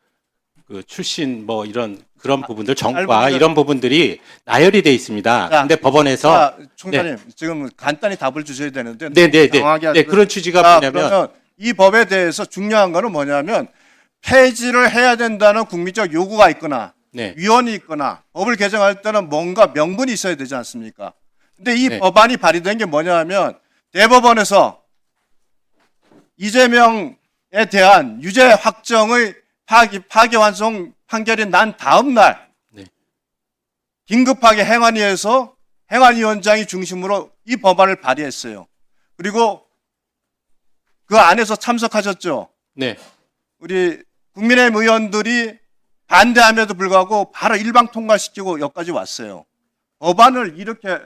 출신 이런 그런 부분들 정과 알고 이런 부분들이 나열이 돼 있습니다. 자, 근데 법원에서 자, 총장님 지금 간단히 답을 주셔야 되는데 네네네 당황하게 네, 하지 그런 취지가 자, 뭐냐면 그러면 이 법에 대해서 중요한 거는 뭐냐면 폐지를 해야 된다는 국민적 요구가 있거나 네. 위헌이 있거나 법을 개정할 때는 뭔가 명분이 있어야 되지 않습니까? 근데 이 네. 법안이 발의된 게 뭐냐면 대법원에서 이재명에 대한 유죄 확정의 파기환송 판결이 난 다음 날 네. 긴급하게 행안위에서 행안위원장이 중심으로 이 법안을 발의했어요. 그리고 그 안에서 참석하셨죠. 네. 우리 국민의힘 의원들이 반대함에도 불구하고 바로 일방 통과시키고 여기까지 왔어요. 법안을 이렇게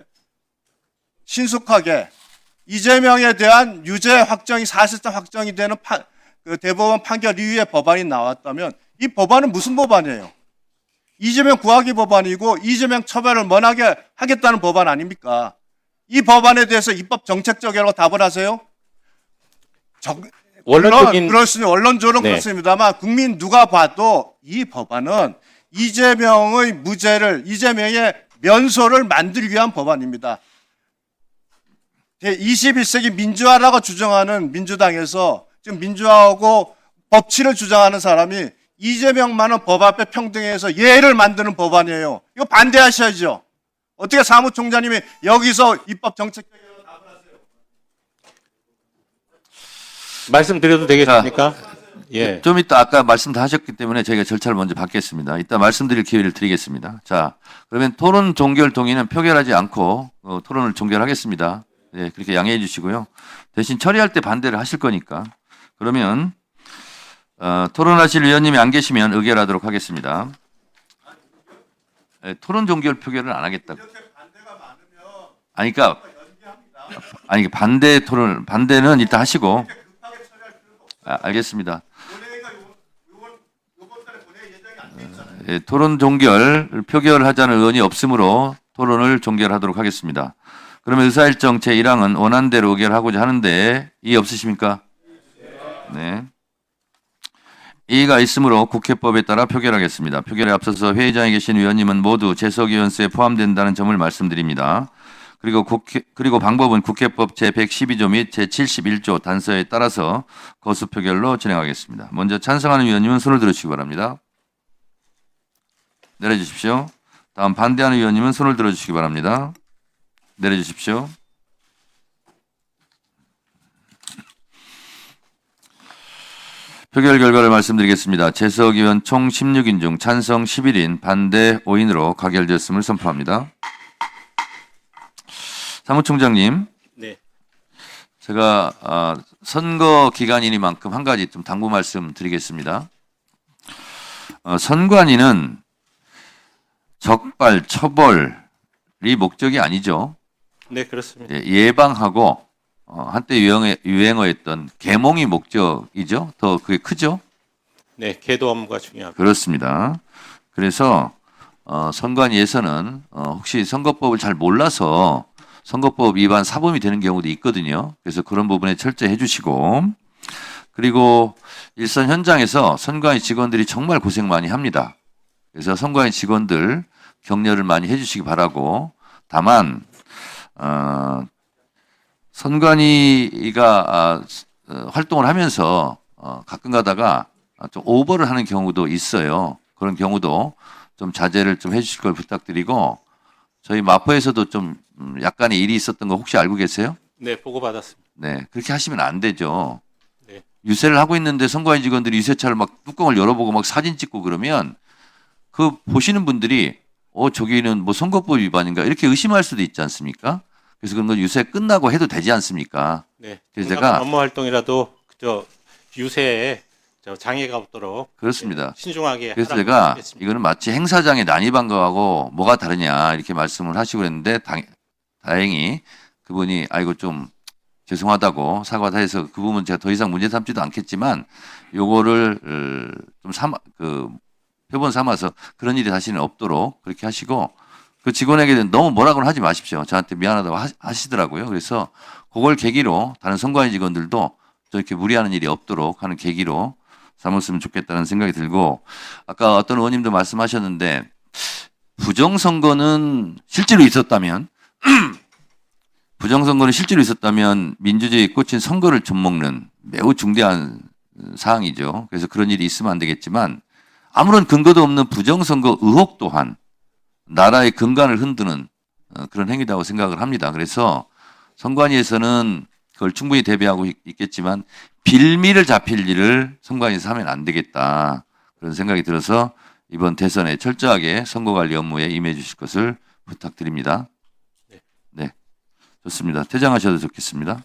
신속하게 이재명에 대한 유죄 확정이 사실상 확정이 되는 그 대법원 판결 이후에 법안이 나왔다면 이 법안은 무슨 법안이에요? 이재명 구하기 법안이고 이재명 처벌을 면하게 하겠다는 법안 아닙니까? 이 법안에 대해서 입법 정책적이라고 답을 하세요? 원론적인 그렇습니다. 원론적으로는 네. 그렇습니다만 국민 누가 봐도 이 법안은 이재명의 무죄를 이재명의 면소를 만들기 위한 법안입니다. 21세기 민주화라고 주장하는 민주당에서 지금 민주화하고 법치를 주장하는 사람이 이재명만은 법 앞에 평등해서 예를 만드는 법안이에요. 이거 반대하셔야죠. 어떻게 사무총장님이 여기서 입법 정책적이라고 답을 하세요? 말씀드려도 되겠습니까? 예. 좀 이따 아까 말씀 다 하셨기 때문에 저희가 절차를 먼저 받겠습니다. 이따 말씀드릴 기회를 드리겠습니다. 자, 그러면 토론 종결 동의는 표결하지 않고 토론을 종결하겠습니다. 네, 그렇게 양해해 주시고요. 대신 처리할 때 반대를 하실 거니까. 그러면 토론하실 위원님이 안 계시면 의결하도록 하겠습니다. 네, 토론 종결 표결을 안 하겠다고. 아니, 그러니까 반대는 일단 하시고. 알겠습니다. 토론 종결 표결하자는 의원이 없으므로 토론을 종결하도록 하겠습니다. 그러면 의사일정 제1항은 원안대로 의결하고자 하는데 이의 없으십니까? 네. 이의가 있으므로 국회법에 따라 표결하겠습니다. 표결에 앞서서 회의장에 계신 위원님은 모두 재석위원수에 포함된다는 점을 말씀드립니다. 그리고 방법은 국회법 제112조 및 제71조 단서에 따라서 거수 표결로 진행하겠습니다. 먼저 찬성하는 위원님은 손을 들어주시기 바랍니다. 내려주십시오. 다음 반대하는 위원님은 손을 들어주시기 바랍니다. 내려주십시오. 표결 결과를 말씀드리겠습니다. 재석 의원 총 16인 중 찬성 11인, 반대 5인으로 가결되었음을 선포합니다. 사무총장님, 네. 제가 선거 기간이니만큼 한 가지 좀 당부 말씀 드리겠습니다. 선관위는 적발, 처벌이 목적이 아니죠. 네, 그렇습니다. 예방하고 한때 유행어였던 계몽이 목적이죠. 더 그게 크죠. 네, 계도 업무가 중요합니다. 그렇습니다. 그래서 선관위에서는 혹시 선거법을 잘 몰라서 선거법 위반 사범이 되는 경우도 있거든요. 그래서 그런 부분에 철저히 해주시고, 그리고 일선 현장에서 선관위 직원들이 정말 고생 많이 합니다. 그래서 선관위 직원들 격려를 많이 해주시기 바라고, 다만 선관위가 활동을 하면서 가끔 가다가 좀 오버를 하는 경우도 있어요. 그런 경우도 좀 자제를 좀 해주실 걸 부탁드리고, 저희 마포에서도 좀 약간의 일이 있었던 거 혹시 알고 계세요? 네, 보고받았습니다. 네, 그렇게 하시면 안 되죠. 네. 유세를 하고 있는데 선관위 직원들이 유세차를 막 뚜껑을 열어보고 막 사진 찍고 그러면 그 보시는 분들이 저기는 뭐 선거법 위반인가 이렇게 의심할 수도 있지 않습니까? 그래서 그런 건 유세 끝나고 해도 되지 않습니까? 네. 그래서 제가 업무 활동이라도 그저 유세에 저 장애가 없도록 그렇습니다. 신중하게 그래서 하라고 제가 말씀드리겠습니다. 이거는 마치 행사장에 난입한 거하고 뭐가 다르냐 이렇게 말씀을 하시고 그랬는데 다행히 그분이 아이고 좀 죄송하다고 사과를 해서 그 부분 제가 더 이상 문제 삼지도 않겠지만 요거를 좀 표본 삼아서 그런 일이 다시는 없도록 그렇게 하시고 그 직원에게 너무 뭐라고는 하지 마십시오. 저한테 미안하다고 하시더라고요. 그래서 그걸 계기로 다른 선관위 직원들도 저렇게 무리하는 일이 없도록 하는 계기로 삼았으면 좋겠다는 생각이 들고 아까 어떤 의원님도 말씀하셨는데 부정선거는 실제로 있었다면 민주주의에 꽂힌 선거를 좀먹는 매우 중대한 사항이죠. 그래서 그런 일이 있으면 안 되겠지만 아무런 근거도 없는 부정선거 의혹 또한 나라의 근간을 흔드는 그런 행위라고 생각을 합니다. 그래서 선관위에서는 그걸 충분히 대비하고 있겠지만 빌미를 잡힐 일을 선관위에서 하면 안 되겠다. 그런 생각이 들어서 이번 대선에 철저하게 선거관리 업무에 임해 주실 것을 부탁드립니다. 네. 좋습니다. 퇴장하셔도 좋겠습니다.